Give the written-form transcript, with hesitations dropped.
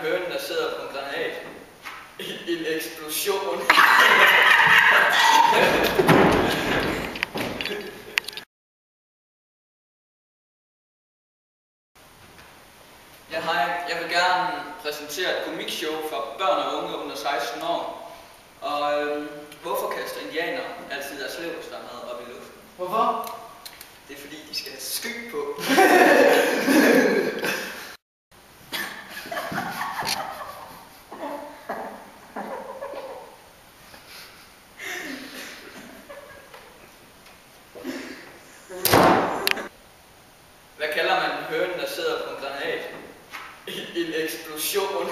høne, der sidder på en granat? En eksplosion. Ja, hej. Jeg vil gerne præsentere et komikshow for børn og unge under 16 år. Og hvorfor kaster indianere altid deres leverpostejmad op i luften? Hvorfor? Det er fordi, de skal have skygge på. Hvad kalder man en høne, der sidder på en granat? En eksplosion.